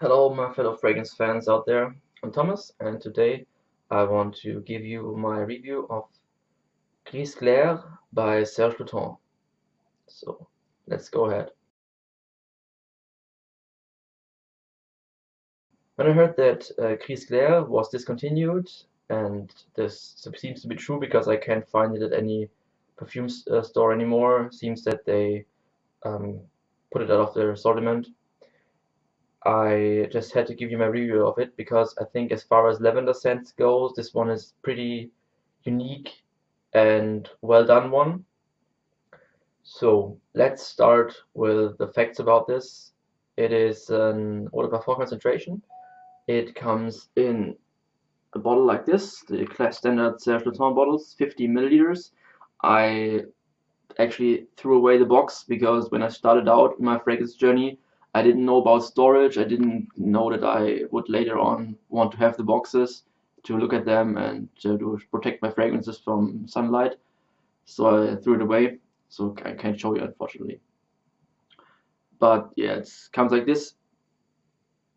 Hello, my fellow fragrance fans out there. I'm Thomas, and today I want to give you my review of Gris Clair by Serge Lutens. So, let's go ahead. When I heard that Gris Clair was discontinued, and this seems to be true because I can't find it at any perfume store anymore, seems that they um, put it out of their assortment. I just had to give you my review of it because I think as far as lavender scents goes, this one is pretty unique and well done one. So let's start with the facts about this. It is an eau de parfum concentration. It comes in a bottle like this, the class standard Serge Lutens bottles, 50 milliliters. I actually threw away the box because when I started out in my fragrance journey, I didn't know about storage. I didn't know that I would later on want to have the boxes to look at them and to protect my fragrances from sunlight. So I threw it away. So I can't show you, unfortunately. But yeah, it comes like this.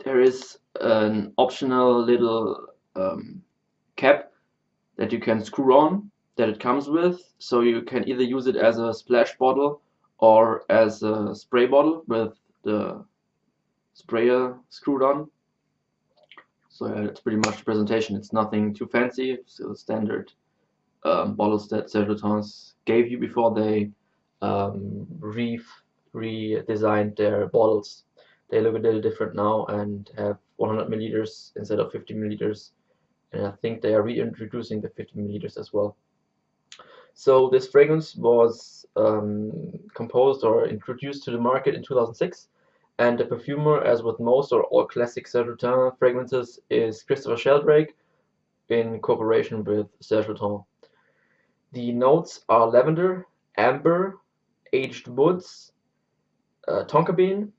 There is an optional little cap that you can screw on that it comes with, so you can either use it as a splash bottle or as a spray bottle with the sprayer screwed on. So yeah, that's pretty much the presentation. It's nothing too fancy. It's still standard bottles that Serge Lutens gave you before they redesigned their bottles. They look a little different now and have 100 milliliters instead of 50 milliliters, and I think they are reintroducing the 50 milliliters as well. So this fragrance was composed or introduced to the market in 2006, and the perfumer, as with most or all classic Serge Lutens fragrances, is Christopher Sheldrake in cooperation with Serge Lutens. The notes are lavender, amber, aged woods, tonka bean,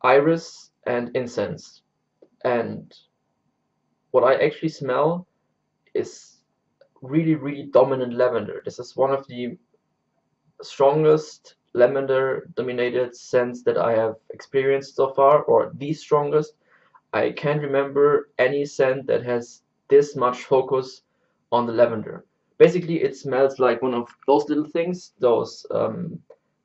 iris, and incense. And what I actually smell is really dominant lavender. This is one of the strongest lavender dominated scents that I have experienced so far, or the strongest. I can't remember any scent that has this much focus on the lavender. Basically, it smells like one of those little things, those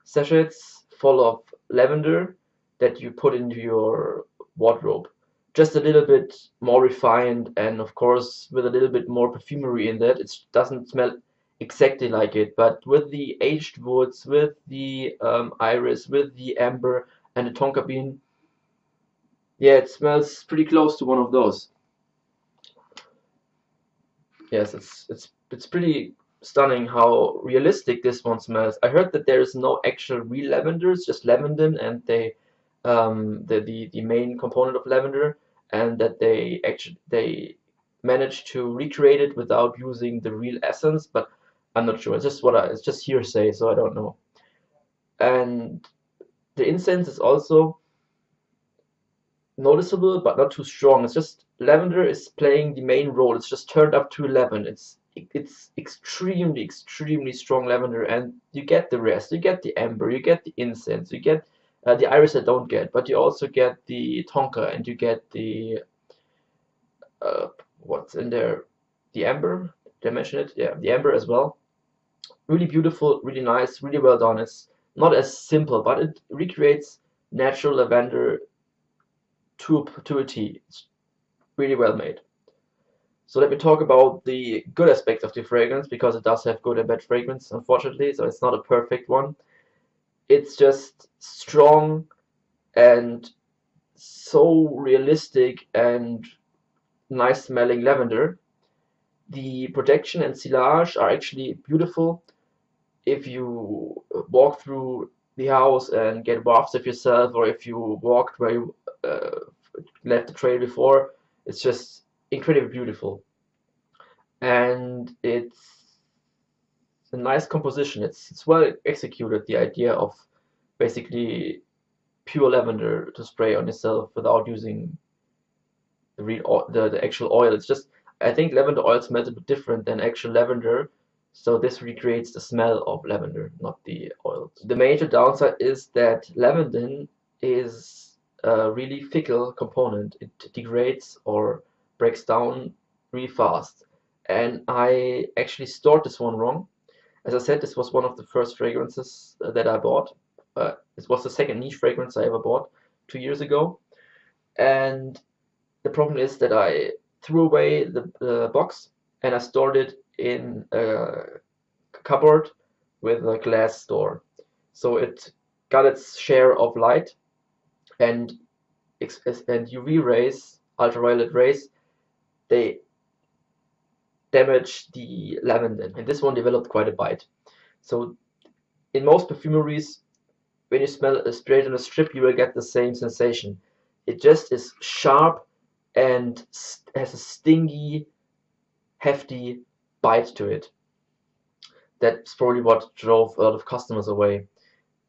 sachets full of lavender that you put into your wardrobe. Just a little bit more refined, and of course, with a little bit more perfumery in that. It doesn't smell exactly like it, but with the aged woods, with the iris, with the amber, and the tonka bean, yeah, it smells pretty close to one of those. Yes, it's pretty stunning how realistic this one smells. I heard that there is no actual real lavender, it's just lavandin, and the main component of lavender, and that they managed to recreate it without using the real essence, but I'm not sure. It's just hearsay, so I don't know. And the incense is also noticeable but not too strong. It's just lavender is playing the main role. It's just turned up to 11. It's extremely strong lavender, and you get the rest. You get the amber, you get the incense, you get the iris I don't get, but you also get the tonka, and you get the what's in there, the amber. Did I mention it? Yeah, the amber as well. Really beautiful, really nice, really well done. It's not as simple, but it recreates natural lavender to a T. It's really well made. So let me talk about the good aspects of the fragrance, because it does have good and bad fragrance, unfortunately, so it's not a perfect one. It's just strong and so realistic and nice smelling lavender. The protection and silage are actually beautiful. If you walk through the house and get wafts of yourself, or if you walked where you left the trail before, it's just incredibly beautiful. And it's a nice composition. It's well executed. The idea of basically pure lavender to spray on yourself without using the actual oil. It's just, I think lavender oil smells a bit different than actual lavender, so this recreates the smell of lavender, not the oil. The major downside is that lavandin is a really fickle component. It degrades or breaks down really fast. And I actually stored this one wrong. As I said, this was one of the first fragrances that I bought. This was the second niche fragrance I ever bought 2 years ago. And the problem is that I threw away the box and I stored it in a cupboard with a glass door. So it got its share of light, and UV rays, ultraviolet rays, they damage the lavender, and this one developed quite a bite. So in most perfumeries, when you smell a spray on a strip, you will get the same sensation. It just is sharp and has a stingy, hefty bite to it. That's probably what drove a lot of customers away.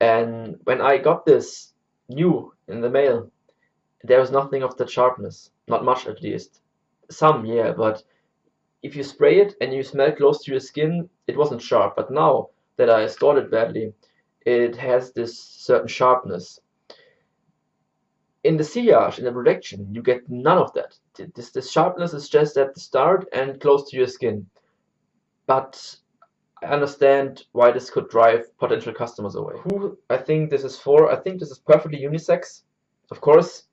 And when I got this new in the mail, there was nothing of that sharpness. Not much, at least. Some, yeah, but if you spray it and you smell close to your skin, it wasn't sharp. But now that I stored it badly, it has this certain sharpness. In the sillage, in the projection, you get none of that. This sharpness is just at the start and close to your skin. But I understand why this could drive potential customers away. Who I think this is for? I think this is perfectly unisex. Of course,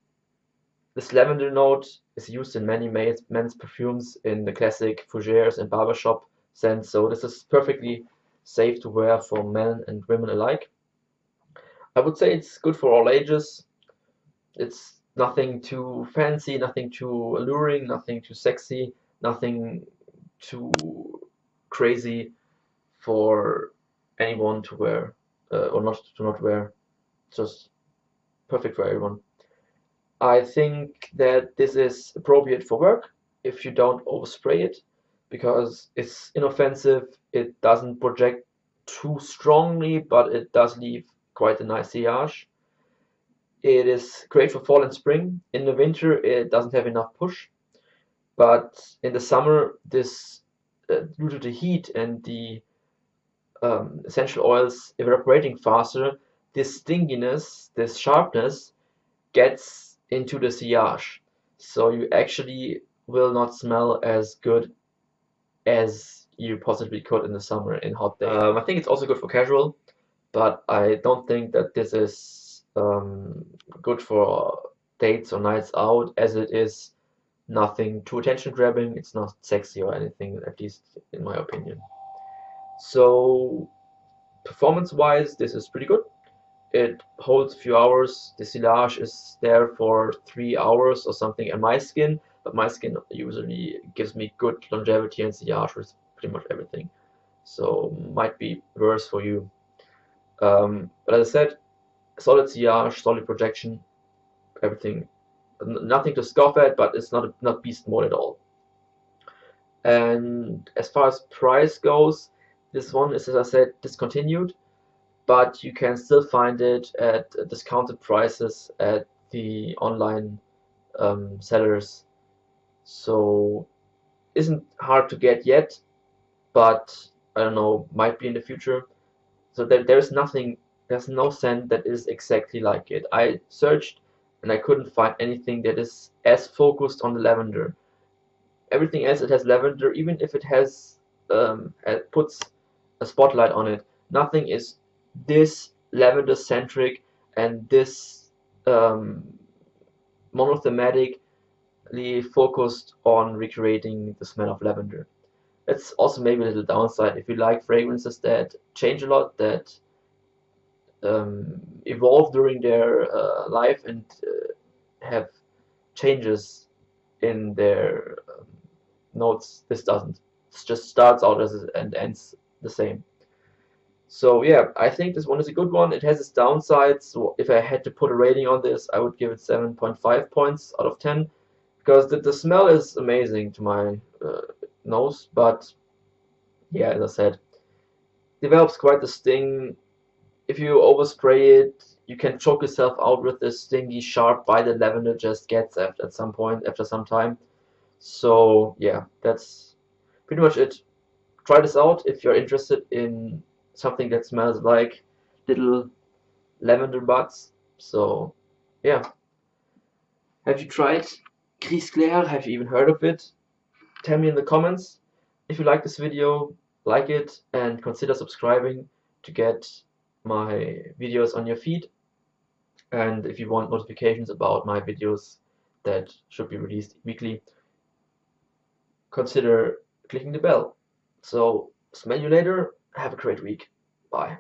this lavender note is used in many men's perfumes in the classic fougères and barbershop scents, so this is perfectly safe to wear for men and women alike. I would say it's good for all ages. It's nothing too fancy, nothing too alluring, nothing too sexy, nothing too crazy for anyone to wear or not to not wear. Just perfect for everyone. I think that this is appropriate for work if you don't overspray it, because it's inoffensive, it doesn't project too strongly, but it does leave quite a nice sillage. It is great for fall and spring. In the winter it doesn't have enough push, but in the summer this, due to the heat and the essential oils evaporating faster, this stinginess, this sharpness gets into the sillage. So you actually will not smell as good as you possibly could in the summer in hot days. I think it's also good for casual, but I don't think that this is good for dates or nights out, as it is nothing too attention grabbing. It's not sexy or anything, at least in my opinion. So performance-wise, this is pretty good. It holds a few hours. The sillage is there for 3 hours or something on my skin, but my skin usually gives me good longevity and sillage with pretty much everything. So might be worse for you. But as I said, solid sillage, solid projection, everything. Nothing to scoff at, but it's not beast mode at all. And as far as price goes, this one is, as I said, discontinued, but you can still find it at discounted prices at the online sellers. So isn't hard to get yet, but I don't know, might be in the future. So there's nothing, there's no scent that is exactly like it. I searched and I couldn't find anything that is as focused on the lavender. Everything else, it has lavender, even if it has it puts a spotlight on it. Nothing is this lavender centric and this monothematically focused on recreating the smell of lavender. That's also maybe a little downside if you like fragrances that change a lot, that evolve during their life and have changes in their notes. This doesn't. It just starts out as and ends the same. So yeah, I think this one is a good one. It has its downsides. So if I had to put a rating on this, I would give it 7.5 points out of 10, because the smell is amazing to my nose, but yeah, as I said, develops quite the sting. If you overspray it, you can choke yourself out with the stingy sharp bite that lavender just gets at some point after some time. So yeah, that's pretty much it. Try this out if you're interested in something that smells like little lavender buds. So yeah, Have you tried Gris Clair? Have you even heard of it? Tell me in the comments. If you like this video, like it and consider subscribing to get my videos on your feed. And if you want notifications about my videos that should be released weekly, consider clicking the bell. So, smell you later. Have a great week. Bye.